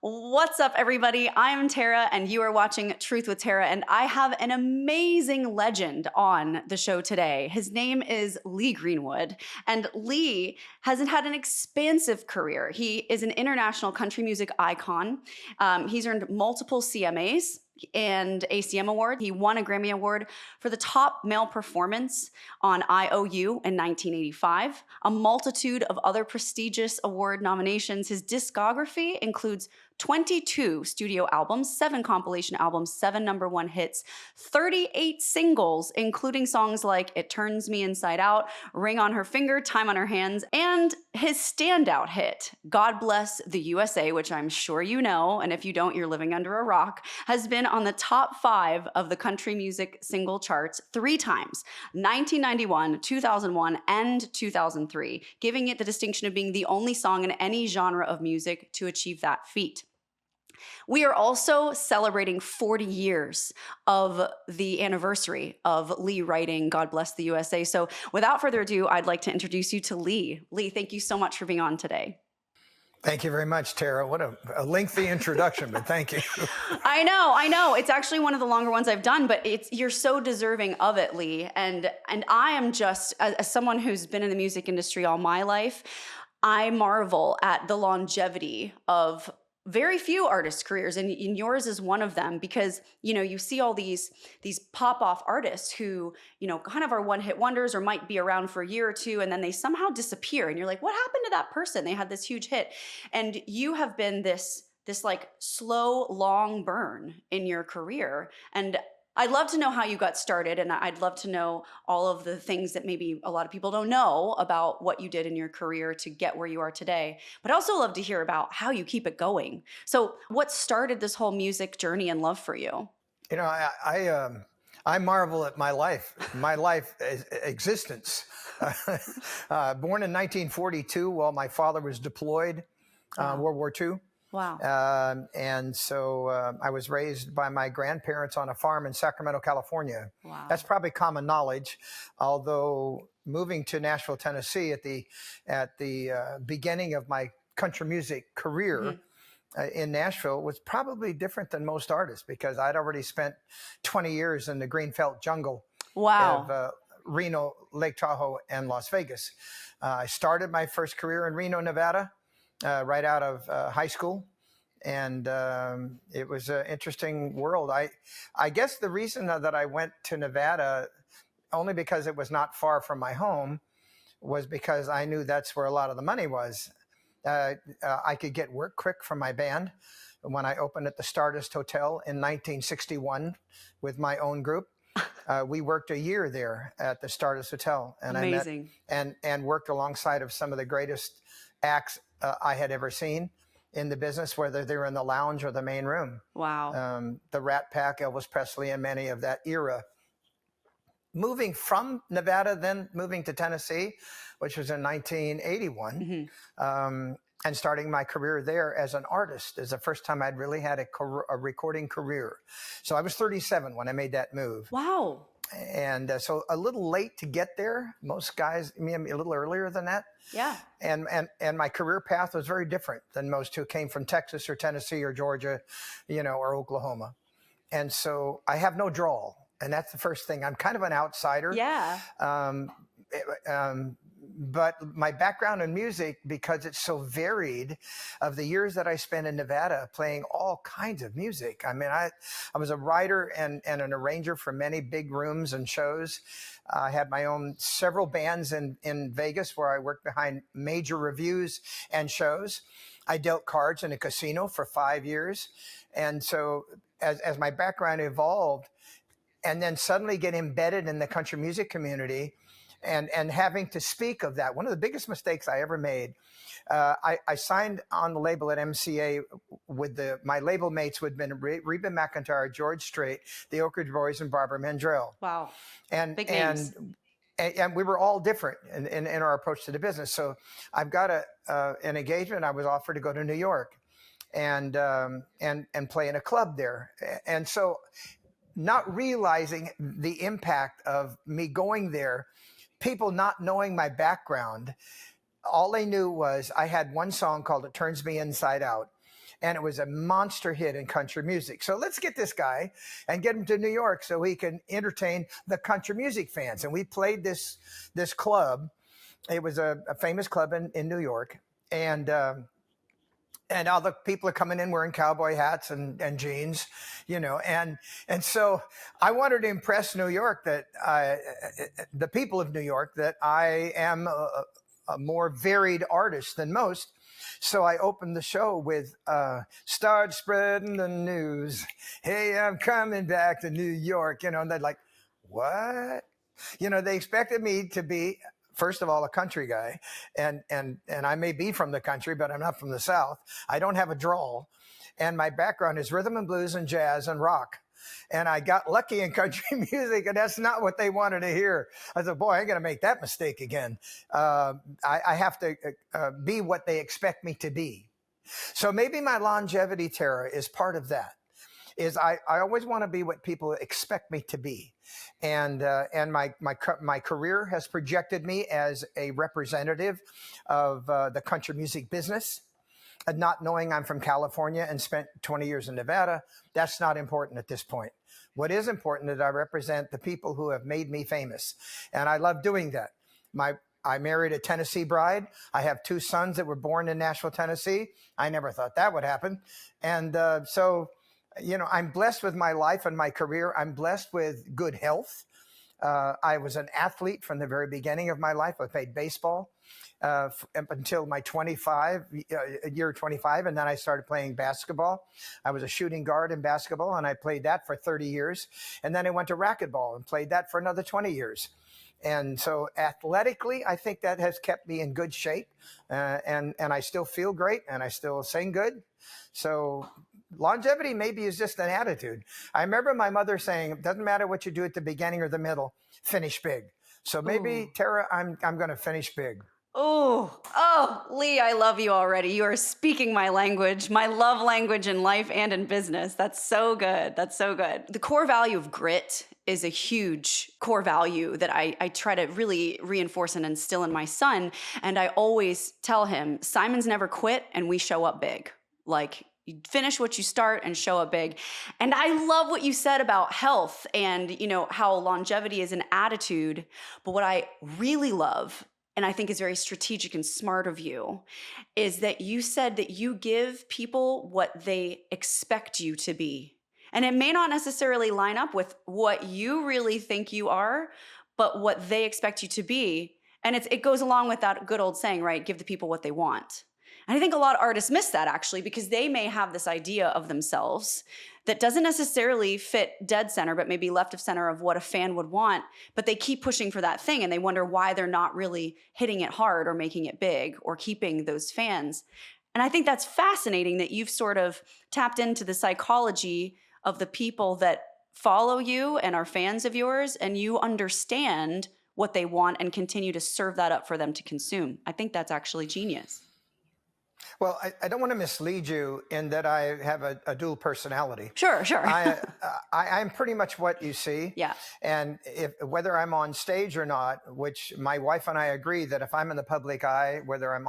What's up, everybody? I'm Tara, and you are watching Truth with Tara, and I have an amazing legend on the show today. His name is Lee Greenwood, and Lee hasn't had an expansive career. He is an international country music icon. He's earned multiple CMAs and ACM award. He won a Grammy Award for the top male performance on IOU in 1985, a multitude of other prestigious award nominations. His discography includes 22 studio albums, 7 compilation albums, 7 #1 hits, 38 singles, including songs like It Turns Me Inside Out, Ring on Her Finger, Time on Her Hands, and his standout hit, God Bless the USA, which I'm sure you know, and if you don't, you're living under a rock, has been on the top 5 of the country music single charts 3 times, 1991, 2001, and 2003, giving it the distinction of being the only song in any genre of music to achieve that feat. We are also celebrating 40 years of the anniversary of Lee writing God Bless the USA. So without further ado, I'd like to introduce you to Lee. Lee, thank you so much for being on today. Thank you very much, Tara. What a lengthy introduction, but thank you. I know. It's actually one of the longer ones I've done, but you're so deserving of it, Lee. And I am just, as someone who's been in the music industry all my life, I marvel at the longevity of very few artists' careers, and yours is one of them, because you see all these pop-off artists who kind of are one-hit wonders or might be around for a year or two, and then they somehow disappear, and you're like, what happened to that person? They had this huge hit, and you have been this like slow, long burn in your career. And I'd love to know how you got started, and I'd love to know all of the things that maybe a lot of people don't know about what you did in your career to get where you are today. But I also love to hear about how you keep it going. So what started this whole music journey and love for you? I marvel at my life existence. Born in 1942 while my father was deployed, World War II. Wow. And so I was raised by my grandparents on a farm in Sacramento, California. Wow. That's probably common knowledge, although moving to Nashville, Tennessee at the beginning of my country music career in Nashville was probably different than most artists, because I'd already spent 20 years in the greenfelt jungle of Reno, Lake Tahoe, and Las Vegas. I started my first career in Reno, Nevada, right out of high school. And it was an interesting world. I guess the reason that I went to Nevada, only because it was not far from my home, was because I knew that's where a lot of the money was. I could get work quick from my band. When I opened at the Stardust Hotel in 1961 with my own group, we worked a year there at the Stardust Hotel. And Amazing. I met and worked alongside of some of the greatest acts I had ever seen in the business, whether they were in the lounge or the main room. Wow. The Rat Pack, Elvis Presley, and many of that era. Moving from Nevada, then moving to Tennessee, which was in 1981, and starting my career there as an artist is the first time I'd really had a recording career. So I was 37 when I made that move. Wow. And so a little late to get there. Most guys, a little earlier than that. Yeah. And my career path was very different than most who came from Texas or Tennessee or Georgia, or Oklahoma. And so I have no drawl. And that's the first thing. I'm kind of an outsider. Yeah. But my background in music, because it's so varied, of the years that I spent in Nevada playing all kinds of music. I mean, I was a writer and an arranger for many big rooms and shows. I had my own several bands in Vegas where I worked behind major revues and shows. I dealt cards in a casino for 5 years. And so as my background evolved, and then suddenly get embedded in the country music community, and having to speak of that. One of the biggest mistakes I ever made, I signed on the label at MCA with my label mates who had been Reba McEntire, George Strait, the Oak Ridge Boys, and Barbara Mandrell. Wow. Big names. And we were all different in our approach to the business. So I've got an engagement. I was offered to go to New York and play in a club there. And so not realizing the impact of me going there, people not knowing my background, all they knew was I had one song called It Turns Me Inside Out. and it was a monster hit in country music. So let's get this guy and get him to New York so he can entertain the country music fans. And we played this club. It was a famous club in New York, and all the people are coming in wearing cowboy hats and jeans, and so I wanted to impress New York, that the people of New York, that I am a more varied artist than most. So I opened the show with "Start Spreading the News. Hey, I'm coming back to New York," and they're like, "What?" They expected me to be, first of all, a country guy, and I may be from the country, but I'm not from the South. I don't have a drawl, and my background is rhythm and blues and jazz and rock. And I got lucky in country music, and that's not what they wanted to hear. I said, boy, I ain't going to make that mistake again. I have to be what they expect me to be. So maybe my longevity, Tara, is part of that. Is I always want to be what people expect me to be. And my career has projected me as a representative of the country music business. And not knowing I'm from California and spent 20 years in Nevada, that's not important at this point. What is important is I represent the people who have made me famous. And I love doing that. I married a Tennessee bride. I have 2 sons that were born in Nashville, Tennessee. I never thought that would happen. And so I'm blessed with my life and my career. I'm blessed with good health. I was an athlete from the very beginning of my life. I played baseball up until my year 25, and then I started playing basketball. I was a shooting guard in basketball, and I played that for 30 years. And then I went to racquetball and played that for another 20 years. And so athletically, I think that has kept me in good shape, and I still feel great, and I still sing good. So longevity maybe is just an attitude. I remember my mother saying, it doesn't matter what you do at the beginning or the middle, finish big. So maybe, ooh, Tara, I'm going to finish big. Oh, Lee, I love you already. You are speaking my language, my love language in life and in business. That's so good. That's so good. The core value of grit is a huge core value that I try to really reinforce and instill in my son. And I always tell him, Simon's never quit and we show up big. Like, you finish what you start and show up big. And I love what you said about health and, how longevity is an attitude. But what I really love, and I think is very strategic and smart of you, is that you said that you give people what they expect you to be. And it may not necessarily line up with what you really think you are, but what they expect you to be. And it goes along with that good old saying, right? Give the people what they want. And I think a lot of artists miss that, actually, because they may have this idea of themselves that doesn't necessarily fit dead center, but maybe left of center of what a fan would want. But they keep pushing for that thing, and they wonder why they're not really hitting it hard or making it big or keeping those fans. And I think that's fascinating that you've sort of tapped into the psychology of the people that follow you and are fans of yours, and you understand what they want and continue to serve that up for them to consume. I think that's actually genius. Well, I don't want to mislead you in that I have a dual personality. Sure. I'm pretty much what you see. Yeah. And whether I'm on stage or not, which my wife and I agree that if I'm in the public eye, whether I'm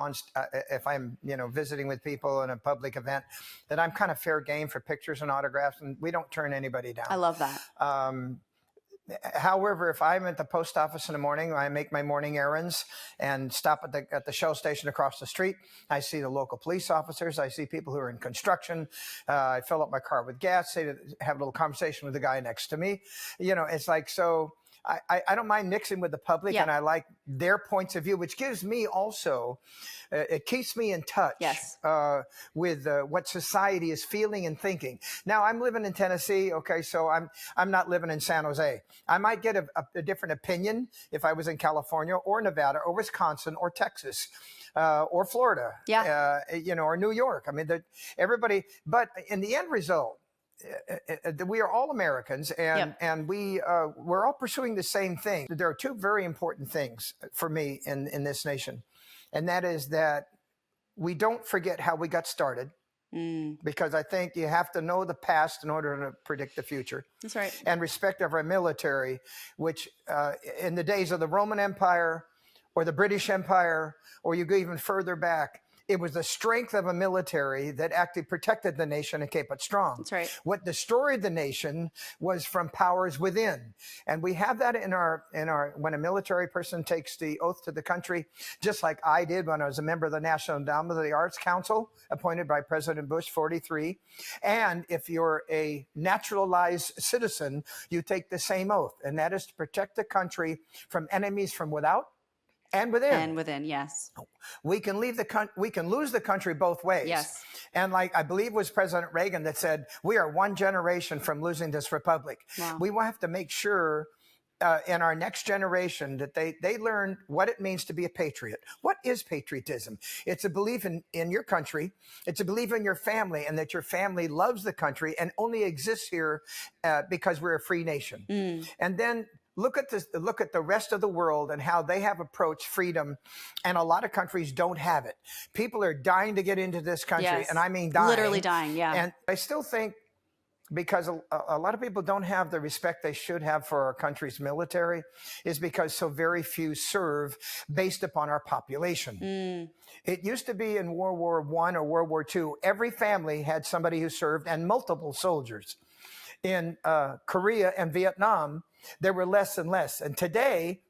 if I'm visiting with people in a public event, that I'm kind of fair game for pictures and autographs, and we don't turn anybody down. I love that. However, if I'm at the post office in the morning, I make my morning errands and stop at the Shell station across the street. I see the local police officers. I see people who are in construction. I fill up my car with gas, have a little conversation with the guy next to me. It's like, so I don't mind mixing with the public, yeah, and I like their points of view, which gives me also, it keeps me in touch, yes, with what society is feeling and thinking. Now, I'm living in Tennessee, okay, so I'm not living in San Jose. I might get a different opinion if I was in California or Nevada or Wisconsin or Texas. Or Florida, yeah, or New York. I mean, everybody, but in the end result, we are all Americans, and, yep, and we're all pursuing the same thing. There are 2 very important things for me in this nation, and that is that we don't forget how we got started, because I think you have to know the past in order to predict the future. That's right. And respect of our military, which in the days of the Roman Empire or the British Empire, or you go even further back, It was the strength of a military that actually protected the nation and kept it strong. That's right. What destroyed the nation was from powers within. And we have that in our when a military person takes the oath to the country, just like I did when I was a member of the National Endowment of the Arts Council, appointed by President Bush 43. And if you're a naturalized citizen, you take the same oath, and that is to protect the country from enemies from without and within. And within, yes. We can lose the country both ways. Yes. And like I believe it was President Reagan that said, we are one generation from losing this republic. Wow. We will have to make sure in our next generation that they learn what it means to be a patriot. What is patriotism? It's a belief in your country. It's a belief in your family, and that your family loves the country and only exists here because we're a free nation. And then look at the rest of the world and how they have approached freedom, and a lot of countries don't have it. People are dying to get into this country, Yes. and I mean dying. Literally dying, yeah. And I still think, because a lot of people don't have the respect they should have for our country's military, is because so very few serve based upon our population. It used to be in World War I or World War II, every family had somebody who served and multiple soldiers. In Korea and Vietnam, there were less and less. And today,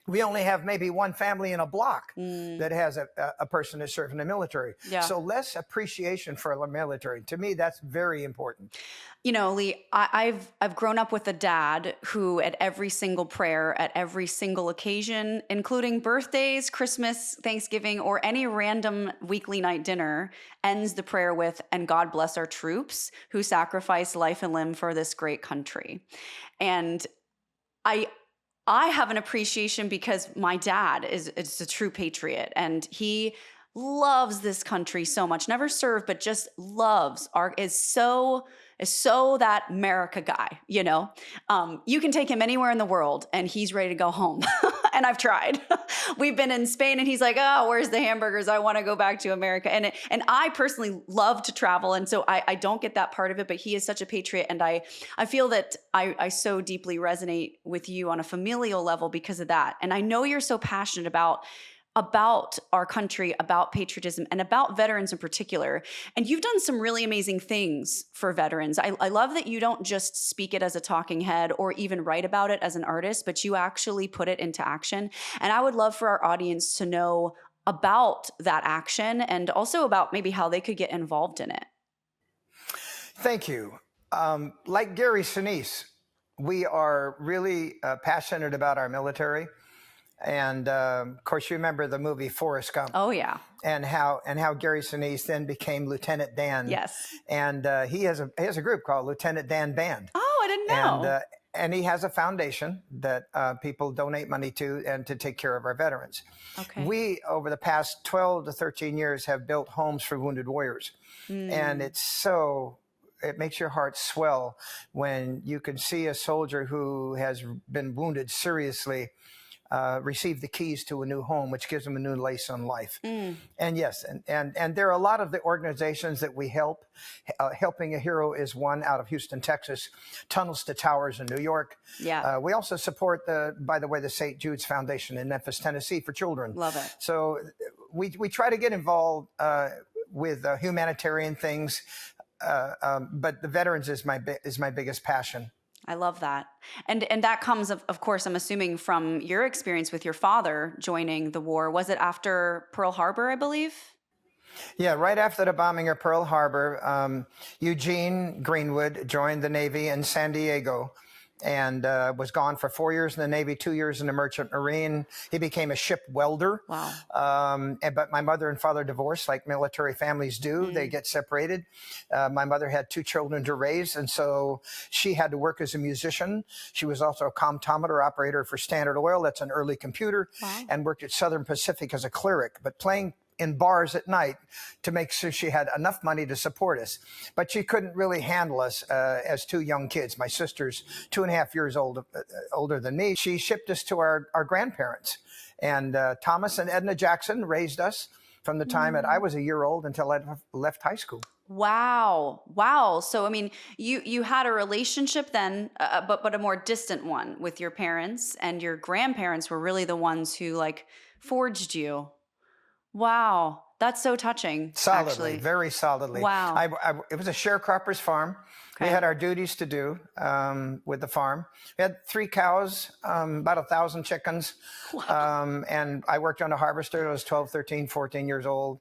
we only have maybe one family in a block that has a person that served in the military. Yeah. So less appreciation for the military. To me, that's very important. You know, Lee, I've grown up with a dad who, at every single prayer, at every single occasion, including birthdays, Christmas, Thanksgiving, or any random weekly night dinner, ends the prayer with, "And God bless our troops who sacrifice life and limb for this great country." And I have an appreciation because my dad is a true patriot, and he loves this country so much. Never served, but just loves is so that America guy, you know? You can take him anywhere in the world and he's ready to go home. And I've tried. We've been in Spain and he's like, "Oh, where's the hamburgers? I want to go back to America." And I personally love to travel. And so I don't get that part of it, but he is such a patriot. And I feel that I so deeply resonate with you on a familial level because of that. And I know you're so passionate about our country, about patriotism, and about veterans in particular. And you've done some really amazing things for veterans. I love that you don't just speak it as a talking head or even write about it as an artist, but you actually put it into action. And I would love for our audience to know about that action and also about maybe how they could get involved in it. Thank you. Like Gary Sinise, we are really passionate about our military. And of course, you remember the movie Forrest Gump. Oh yeah. And how Gary Sinise then became Lieutenant Dan. Yes. And he has a group called Lieutenant Dan Band. Oh, I didn't know. And he has a foundation that people donate money to, and to take care of our veterans. Okay. We, over the past 12 to 13 years, have built homes for wounded warriors. And it makes your heart swell when you can see a soldier who has been wounded seriously receive the keys to a new home, which gives them a new lease on life. And yes, and there are a lot of the organizations that we help. Helping a Hero is one out of Houston, Texas. Tunnels to Towers in New York. Yeah. We also support the St. Jude's Foundation in Memphis, Tennessee for children. Love it. So we try to get involved with humanitarian things, but the veterans is my biggest passion. I love that. And that comes, of course, I'm assuming from your experience with your father joining the war. Was it after Pearl Harbor, I believe? Yeah, right after the bombing of Pearl Harbor, Eugene Greenwood joined the Navy in San Diego and was gone for 4 years in the Navy, 2 years in the Merchant Marine. He became a ship welder. Wow. But my mother and father divorced like military families do. They get separated. My mother had 2 children to raise, and so she had to work as a musician. She was also a comptometer operator for Standard Oil. That's an early computer. Wow. And worked at Southern Pacific as a cleric, but playing in bars at night to make sure she had enough money to support us. But she couldn't really handle us as 2 young kids. My sister's 2.5 years older than me. She shipped us to our grandparents. And Thomas and Edna Jackson raised us from the time that I was a year old until I left high school. Wow. Wow. So, I mean, you had a relationship then, but a more distant one with your parents, and your grandparents were really the ones who like forged you. Wow. That's so touching, Solidly, actually. very solidly. Wow. It was a sharecropper's farm. We Okay. had our duties to do with the farm. We had 3 cows, about 1,000 chickens. Wow. And I worked on a harvester. I was 12, 13, 14 years old.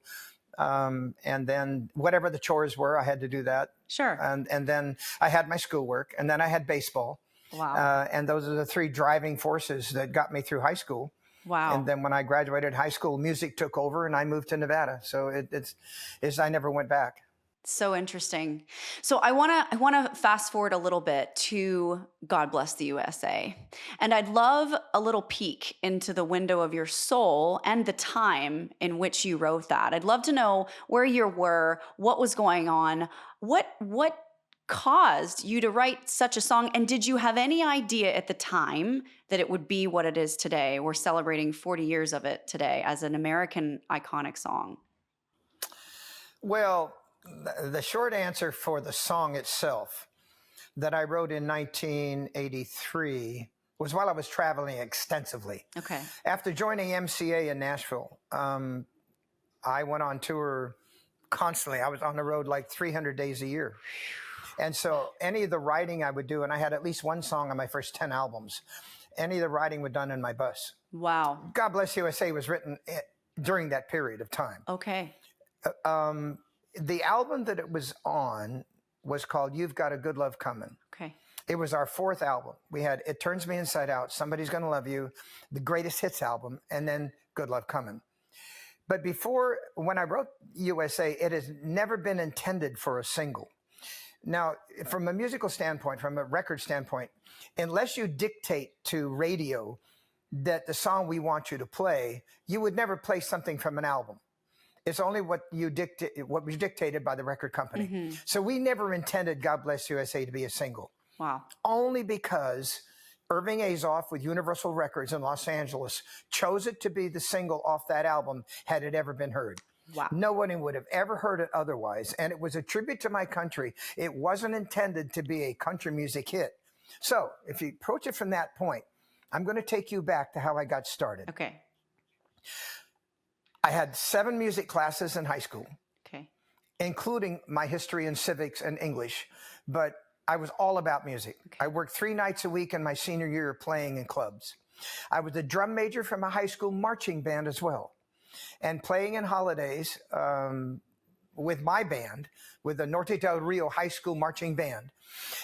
And then whatever the chores were, I had to do that. Sure. And then I had my schoolwork, and then I had baseball. Wow. And those are the 3 driving forces that got me through high school. Wow. And then when I graduated high school, music took over, and I moved to Nevada. So it's I never went back. So interesting. So I want to fast forward a little bit to God Bless the USA. And I'd love a little peek into the window of your soul and the time in which you wrote that. I'd love to know where you were, what was going on, what caused you to write such a song, and did you have any idea at the time that it would be what it is today? We're celebrating 40 years of it today as an American iconic song. Well, the short answer for the song itself that I wrote in 1983 was while I was traveling extensively. Okay. After joining MCA in Nashville, I went on tour constantly. I was on the road like 300 days a year. And so any of the writing I would do, and I had at least one song on my first 10 albums, any of the writing was done in my bus. Wow. God Bless USA was written during that period of time. Okay. The album that it was on was called You've Got a Good Love Coming. Okay. It was our 4th album. We had It Turns Me Inside Out, Somebody's Gonna Love You, the Greatest Hits album, and then Good Love Coming. But before, when I wrote USA, it has never been intended for a single. Now, from a musical standpoint, from a record standpoint, unless you dictate to radio that the song we want you to play, you would never play something from an album. It's only what was dictated by the record company. Mm-hmm. So we never intended God Bless USA to be a single. Wow. Only because Irving Azoff with Universal Records in Los Angeles chose it to be the single off that album had it ever been heard. Wow. No one would have ever heard it otherwise. And it was a tribute to my country. It wasn't intended to be a country music hit. So if you approach it from that point, I'm going to take you back to how I got started. Okay. I had 7 music classes in high school, okay, including my history and civics and English, but I was all about music. Okay. I worked 3 nights a week in my senior year playing in clubs. I was a drum major for my high school marching band as well, and playing in holidays with my band, with the Norte del Rio High School Marching Band.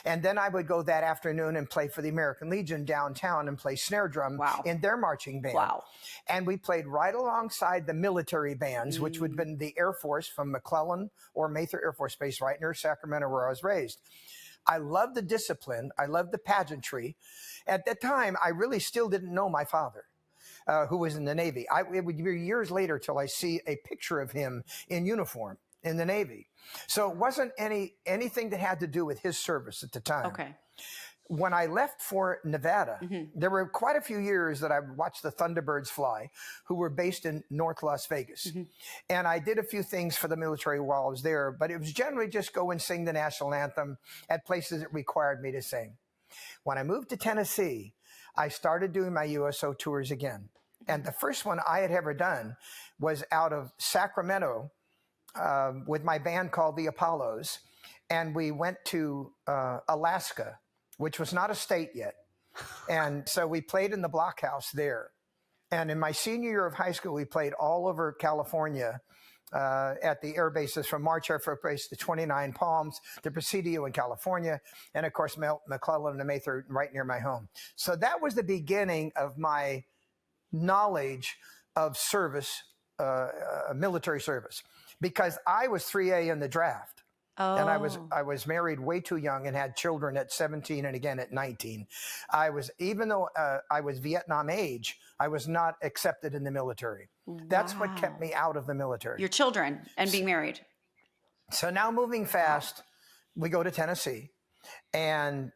And then I would go that afternoon and play for the American Legion downtown and play snare drum in their marching band. Wow. And we played right alongside the military bands, which would have been the Air Force from McClellan or Mather Air Force Base right near Sacramento, where I was raised. I loved the discipline. I loved the pageantry. At that time, I really still didn't know my father, who was in the Navy. It would be years later till I see a picture of him in uniform in the Navy. So it wasn't anything that had to do with his service at the time. Okay. When I left for Nevada, there were quite a few years that I watched the Thunderbirds fly, who were based in North Las Vegas. And I did a few things for the military while I was there, but it was generally just go and sing the national anthem at places that required me to sing. When I moved to Tennessee, I started doing my USO tours again. And the first one I had ever done was out of Sacramento, with my band called the Apollos, and we went to Alaska, which was not a state yet. And so we played in the blockhouse there. And in my senior year of high school, we played all over California at the air bases, from March Air Force Base to 29 Palms to Presidio in California, and of course McClellan and Mather right near my home. So that was the beginning of my knowledge of service, military service. Because I was 3A in the draft. Oh. And I was married way too young and had children at 17 and again at 19. Even though I was Vietnam age, I was not accepted in the military. Wow. That's what kept me out of the military. Your children and being married. So now moving fast, we go to Tennessee. And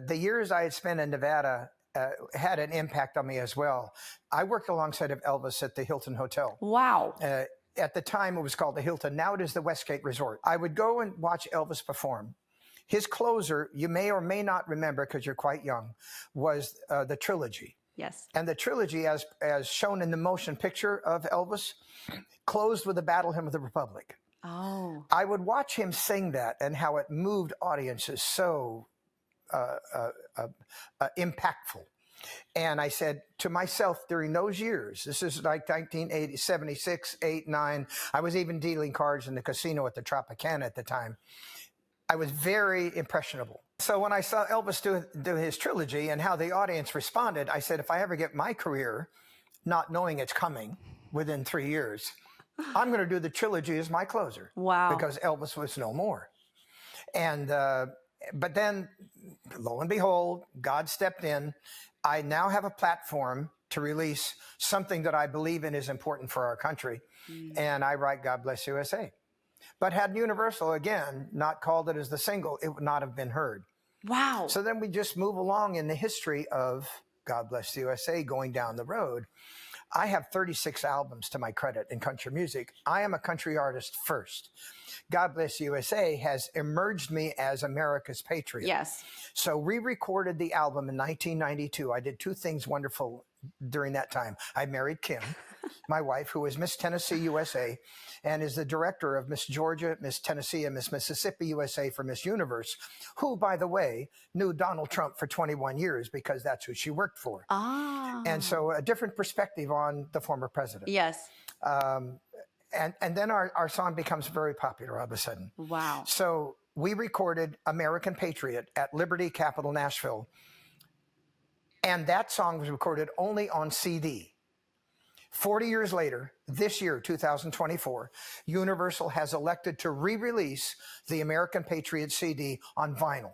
the years I had spent in Nevada had an impact on me as well. I worked alongside of Elvis at the Hilton Hotel. Wow. At the time, it was called the Hilton. Now it is the Westgate Resort. I would go and watch Elvis perform. His closer, you may or may not remember because you're quite young, was the Trilogy. Yes. And the trilogy, as shown in the motion picture of Elvis, closed with the Battle Hymn of the Republic. Oh. I would watch him sing that and how it moved audiences so impactful. And I said to myself during those years, this is like 1980, 76, 8, 9. I was even dealing cards in the casino at the Tropicana at the time. I was very impressionable. So when I saw Elvis do his trilogy and how the audience responded, I said, if I ever get my career not knowing it's coming within 3 years, I'm going to do the trilogy as my closer. Wow. Because Elvis was no more. And but then, lo and behold, God stepped in. I now have a platform to release something that I believe in is important for our country. And I write God Bless USA. But had Universal, again, not called it as the single, it would not have been heard. Wow. So then we just move along in the history of God Bless the USA going down the road. I have 36 albums to my credit in country music. I am a country artist first. God Bless USA has emerged me as America's patriot. Yes. So we recorded the album in 1992. I did two things wonderful during that time. I married Kim, my wife, who is Miss Tennessee USA and is the director of Miss Georgia, Miss Tennessee, and Miss Mississippi USA for Miss Universe, who, by the way, knew Donald Trump for 21 years because that's who she worked for. Ah. And so a different perspective on the former president. Yes. And then our song becomes very popular all of a sudden. Wow. So we recorded American Patriot at Liberty Capitol, Nashville. And that song was recorded only on CD. 40 years later, this year, 2024, Universal has elected to re-release the American Patriot CD on vinyl.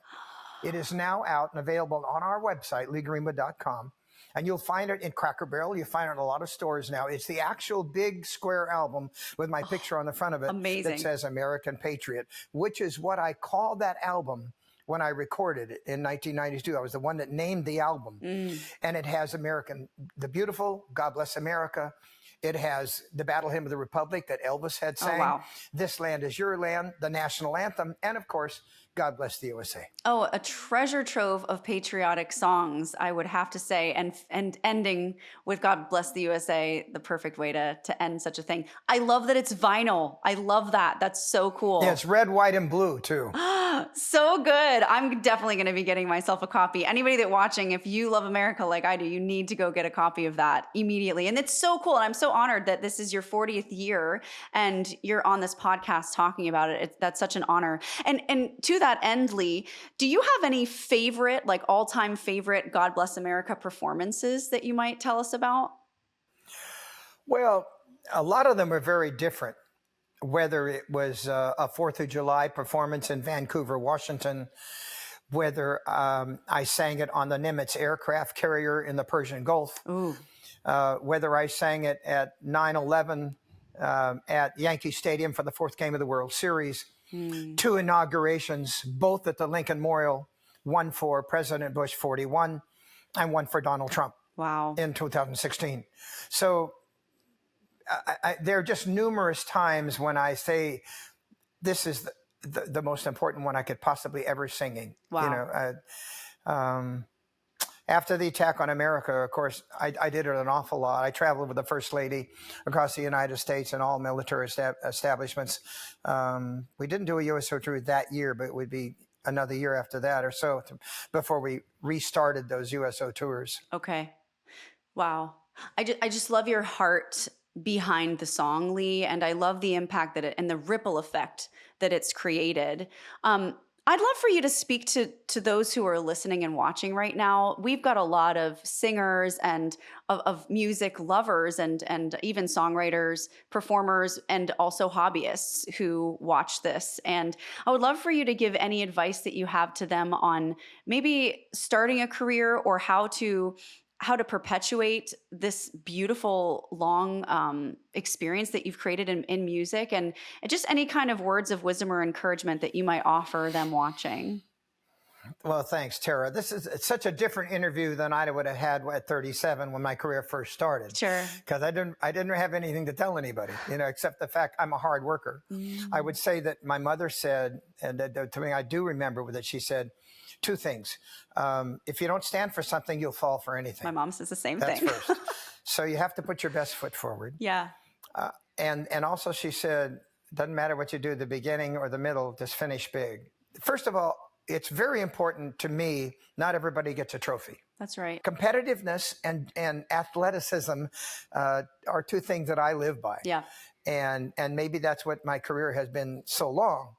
It is now out and available on our website, leegreenwood.com. And you'll find it in Cracker Barrel. You'll find it in a lot of stores now. It's the actual big square album with my picture on the front of it. Amazing. That says American Patriot, which is what I called that album when I recorded it in 1992. I was the one that named the album. And it has the beautiful, God Bless America. It has the Battle Hymn of the Republic that Elvis had sang. Oh, wow. This Land Is Your Land, the national anthem, and of course, God Bless the USA. Oh, a treasure trove of patriotic songs, I would have to say, and ending with God Bless the USA, the perfect way to end such a thing. I love that it's vinyl. I love that. That's so cool. Yeah, it's red, white, and blue too. So good. I'm definitely going to be getting myself a copy. Anybody that watching, if you love America like I do, you need to go get a copy of that immediately. And it's so cool. And I'm so honored that this is your 40th year and you're on this podcast talking about it. That's such an honor. And to that end, Lee, do you have any favorite, like all-time favorite God Bless America performances that you might tell us about? Well, a lot of them are very different. Whether it was a 4th of July performance in Vancouver, Washington, whether I sang it on the Nimitz aircraft carrier in the Persian Gulf, whether I sang it at 9/11 at Yankee Stadium for the 4th game of the World Series, 2 inaugurations, both at the Lincoln Memorial, one for President Bush 41 and one for Donald Trump in 2016. So there are just numerous times when I say this is the most important one I could possibly ever singing. Wow. You know, after the attack on America, of course, I did it an awful lot. I traveled with the First Lady across the United States and all military establishments. We didn't do a USO tour that year, but it would be another year after that or so before we restarted those USO tours. Okay. Wow. I just love your heart behind the song, Lee, and I love the impact that and the ripple effect that it's created. I'd love for you to speak to those who are listening and watching right now. We've got a lot of singers and of music lovers and even songwriters, performers, and also hobbyists who watch this. And I would love for you to give any advice that you have to them on maybe starting a career or how to perpetuate this beautiful, long experience that you've created in music, and just any kind of words of wisdom or encouragement that you might offer them watching. Well, thanks, Tara. It's such a different interview than I would have had at 37 when my career first started. Sure. Because I didn't have anything to tell anybody, except the fact I'm a hard worker. I would say that my mother said, and to me, I do remember that she said two things. If you don't stand for something, you'll fall for anything. My mom says the same That's thing. first. So you have to put your best foot forward. Yeah. And also she said, doesn't matter what you do at the beginning or the middle, just finish big. First of all, it's very important to me, not everybody gets a trophy. That's right. Competitiveness and athleticism are two things that I live by. Yeah. And maybe that's what my career has been so long.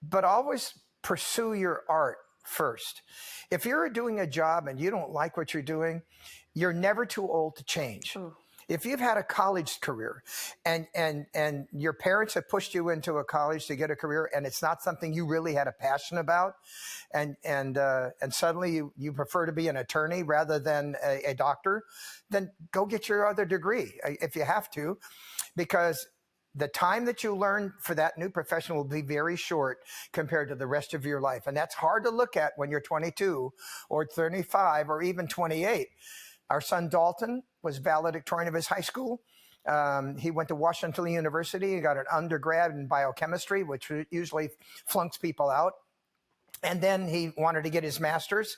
But always pursue your art first. If you're doing a job and you don't like what you're doing, you're never too old to change. Ooh. If you've had a college career and your parents have pushed you into a college to get a career and it's not something you really had a passion about, and suddenly you prefer to be an attorney rather than a doctor, then go get your other degree if you have to, because the time that you learn for that new profession will be very short compared to the rest of your life. And that's hard to look at when you're 22 or 35 or even 28. Our son Dalton was valedictorian of his high school. He went to Washington University. He got an undergrad in biochemistry, which usually flunks people out. And then he wanted to get his master's.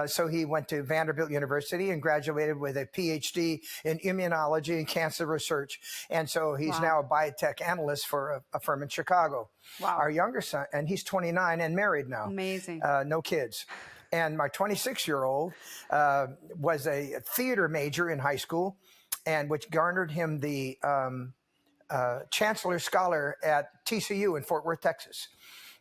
So he went to Vanderbilt University and graduated with a PhD in immunology and cancer research. And so he's now a biotech analyst for a firm in Chicago. Wow. Our younger son, and he's 29 and married now. Amazing. No kids. And my 26-year-old was a theater major in high school, and which garnered him the Chancellor Scholar at TCU in Fort Worth, Texas.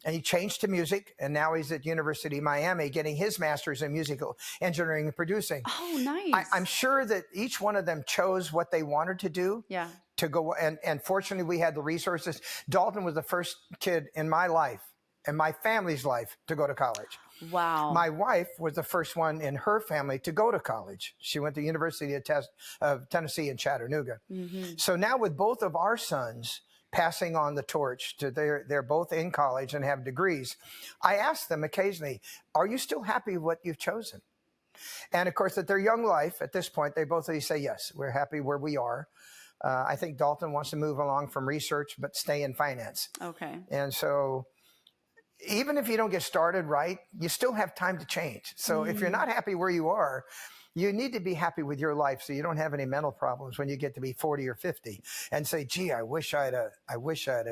And he changed to music, and now he's at University of Miami getting his master's in musical engineering and producing. Oh, nice. I'm sure that each one of them chose what they wanted to do. Yeah. To go, and fortunately, we had the resources. Dalton was the first kid in my life and my family's life to go to college. Wow. My wife was the first one in her family to go to college. She went to the University of Tennessee in Chattanooga. Mm-hmm. So now with both of our sons passing on the torch to they're both in college and have degrees, I ask them occasionally, are you still happy with what you've chosen? And of course, at their young life, at this point, they both say, yes, we're happy where we are. I think Dalton wants to move along from research, but stay in finance. Okay. And so even if you don't get started right, you still have time to change. So if you're not happy where you are, you need to be happy with your life so you don't have any mental problems when you get to be 40 or 50 and say, gee, I wish I'd,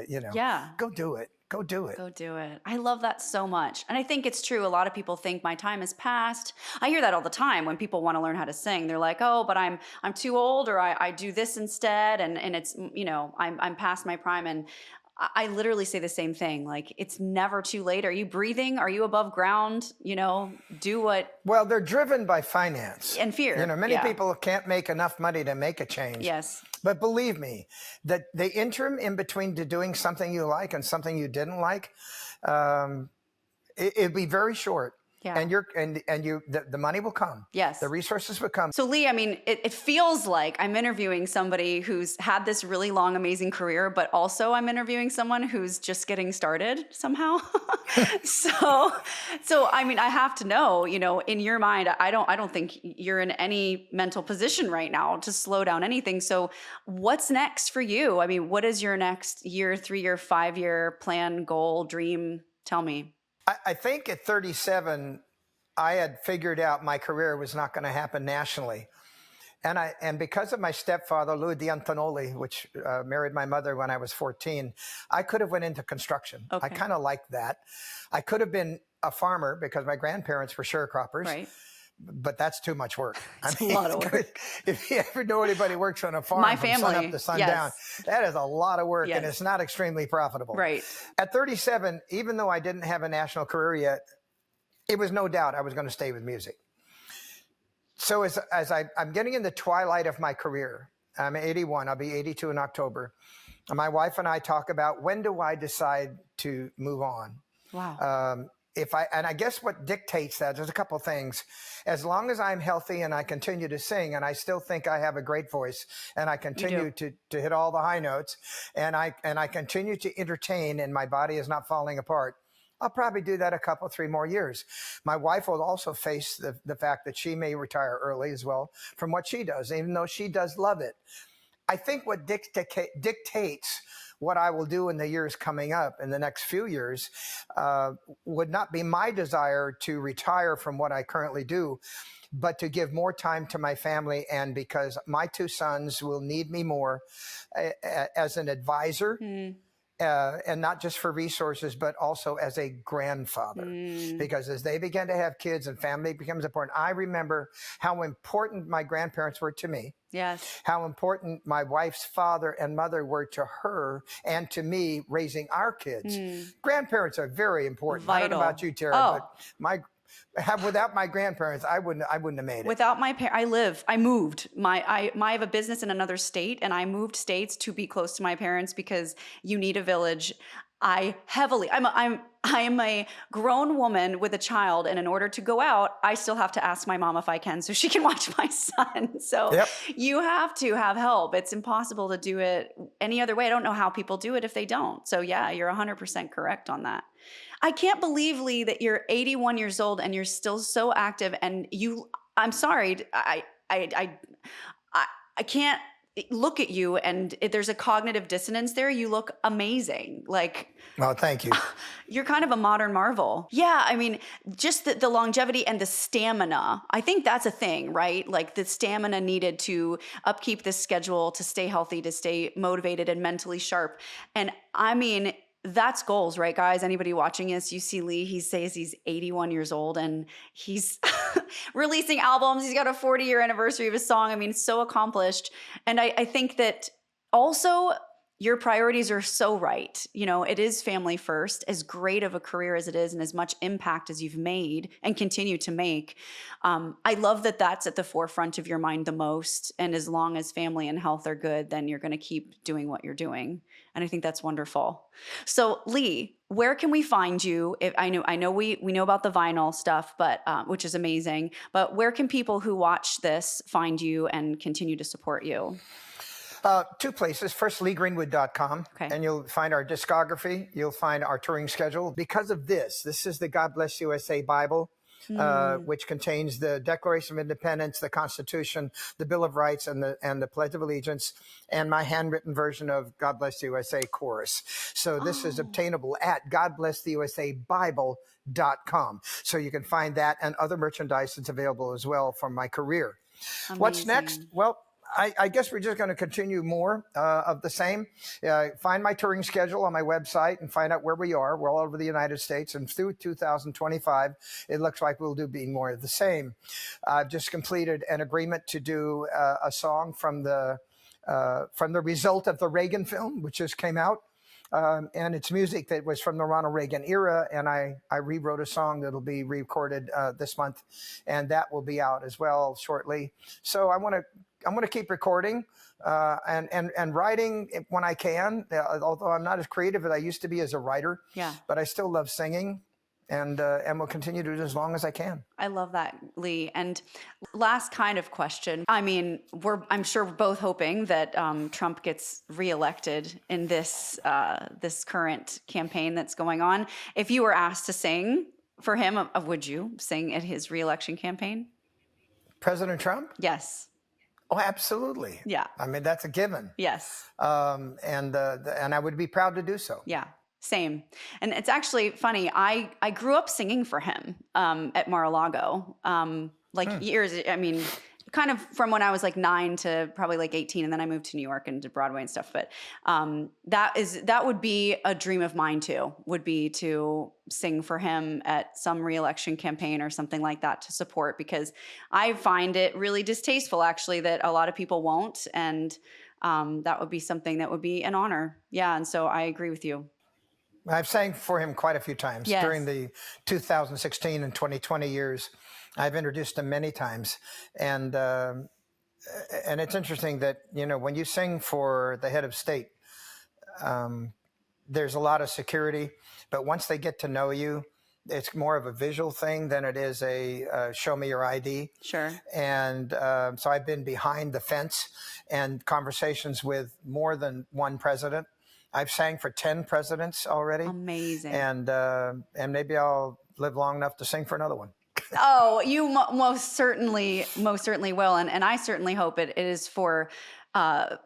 Yeah. Go do it. Go do it. Go do it. I love that so much. And I think it's true. A lot of people think my time is past. I hear that all the time when people want to learn how to sing. They're like, oh, but I'm too old, or I do this instead. And it's, I'm past my prime. And I literally say the same thing. Like, it's never too late. Are you breathing? Are you above ground? Do what. Well, they're driven by finance and fear. Many people can't make enough money to make a change. Yes. But believe me, that the interim in between to doing something you like and something you didn't like, it'd be very short. Yeah. And the money will come. Yes. The resources will come. So Lee, I mean, it feels like I'm interviewing somebody who's had this really long, amazing career, but also I'm interviewing someone who's just getting started somehow. So I mean, I have to know, in your mind, I don't think you're in any mental position right now to slow down anything. So what's next for you? I mean, what is your next year, 3-year, 5-year plan, goal, dream? Tell me. I think at 37, I had figured out my career was not going to happen nationally. And because of my stepfather, Louis D'Antonoli, which married my mother when I was 14, I could have went into construction. Okay. I kind of liked that. I could have been a farmer because my grandparents were sharecroppers. Right. But that's too much work. It's a lot of work. If you ever know anybody who works on a farm my from family, sun up to sundown, that is a lot of work, yes. and it's not extremely profitable. Right. At 37, even though I didn't have a national career yet, it was no doubt I was going to stay with music. So as I'm getting in the twilight of my career, I'm 81, I'll be 82 in October. And my wife and I talk about, when do I decide to move on? Wow. I guess what dictates that, there's a couple of things. As long as I'm healthy and I continue to sing, and I still think I have a great voice, and I continue to hit all the high notes, and I continue to entertain, and my body is not falling apart, I'll probably do that a couple, 3 more years. My wife will also face the fact that she may retire early as well from what she does, even though she does love it. I think what dictates what I will do in the years coming up, in the next few years, would not be my desire to retire from what I currently do, but to give more time to my family. And because my 2 sons will need me more as an advisor, and not just for resources, but also as a grandfather. Because as they begin to have kids and family becomes important, I remember how important my grandparents were to me. Yes. How important my wife's father and mother were to her and to me raising our kids. Grandparents are very important. Vital. I don't know about you, Tara, but without my grandparents, I wouldn't have made it. Without my parents, I moved. I have a business in another state, and I moved states to be close to my parents because you need a village. I'm a grown woman with a child, and in order to go out, I still have to ask my mom if I can so she can watch my son. So you have to have help. It's impossible to do it any other way. I don't know how people do it if they don't. So yeah, you're 100% correct on that. I can't believe, Lee, that you're 81 years old and you're still so active. And I'm sorry, I can't look at you, and there's a cognitive dissonance there. You look amazing. Like, well, thank you. You're kind of a modern marvel. Yeah, I mean, just the longevity and the stamina. I think that's a thing, right? Like the stamina needed to upkeep this schedule, to stay healthy, to stay motivated and mentally sharp. And I mean, that's goals, right, guys? Anybody watching this, you see Lee, he says he's 81 years old and he's releasing albums. He's got a 40-year anniversary of his song. I mean, so accomplished. And I think that also your priorities are so right. You know, it is family first, as great of a career as it is and as much impact as you've made and continue to make. I love that that's at the forefront of your mind the most. And as long as family and health are good, then you're going to keep doing what you're doing. And I think that's wonderful. So Lee, where can we find you? I know we know about the vinyl stuff, but which is amazing. But where can people who watch this find you and continue to support you? 2 places. First, leegreenwood.com, and you'll find our discography. You'll find our touring schedule. Because of this is the God Bless USA Bible, which contains the Declaration of Independence, the Constitution, the Bill of Rights, and the Pledge of Allegiance, and my handwritten version of God Bless the USA chorus. So this is obtainable at godblesstheusabible.com. So you can find that and other merchandise that's available as well from my career. Amazing. What's next? Well, I guess we're just going to continue more of the same. Find my touring schedule on my website and find out where we are. We're all over the United States, and through 2025, it looks like we'll be more of the same. I've just completed an agreement to do a song from the result of the Reagan film, which just came out. And it's music that was from the Ronald Reagan era, and I rewrote a song that'll be recorded this month, and that will be out as well shortly. So I'm going to keep recording and writing when I can, although I'm not as creative as I used to be as a writer. Yeah. But I still love singing, and will continue to do it as long as I can. I love that, Lee. And last kind of question. I mean, I'm sure we're both hoping that Trump gets reelected in this current campaign that's going on. If you were asked to sing for him, would you sing at his reelection campaign? President Trump? Yes. Oh, absolutely. Yeah. I mean, that's a given. Yes. And I would be proud to do so. Yeah. Same. And it's actually funny. I grew up singing for him at Mar-a-Lago, years. I mean, kind of from when I was like 9 to probably like 18, and then I moved to New York and did Broadway and stuff. But that would be a dream of mine too. Would be to sing for him at some reelection campaign or something like that to support, because I find it really distasteful actually that a lot of people won't, and that would be something that would be an honor. Yeah, and so I agree with you. I've sang for him quite a few times during the 2016 and 2020 years. I've introduced him many times, and it's interesting that, you know, when you sing for the head of state, there's a lot of security, but once they get to know you, it's more of a visual thing than it is a show me your ID. Sure. And so I've been behind the fence and conversations with more than one president. I've sang for 10 presidents already. Amazing. And maybe I'll live long enough to sing for another one. Oh, you most certainly will, and I certainly hope it is for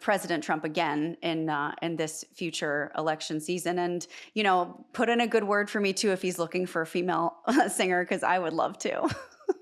President Trump again in this future election season. And put in a good word for me too if he's looking for a female singer, because I would love to.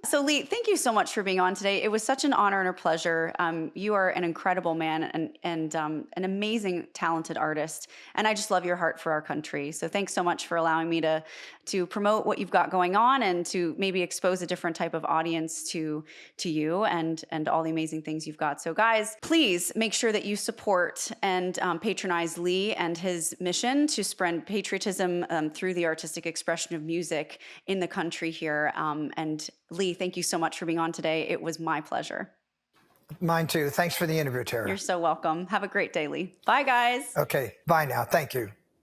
So Lee, thank you so much for being on today. It was such an honor and a pleasure. You are an incredible man and an amazing, talented artist. And I just love your heart for our country. So thanks so much for allowing me to promote what you've got going on and to maybe expose a different type of audience to you and all the amazing things you've got. So guys, please make sure that you support and patronize Lee and his mission to spread patriotism through the artistic expression of music in the country here. And Lee, thank you so much for being on today. It was my pleasure. Mine too. Thanks for the interview, Tara. You're so welcome. Have a great day, Lee. Bye, guys. Okay. Bye now. Thank you.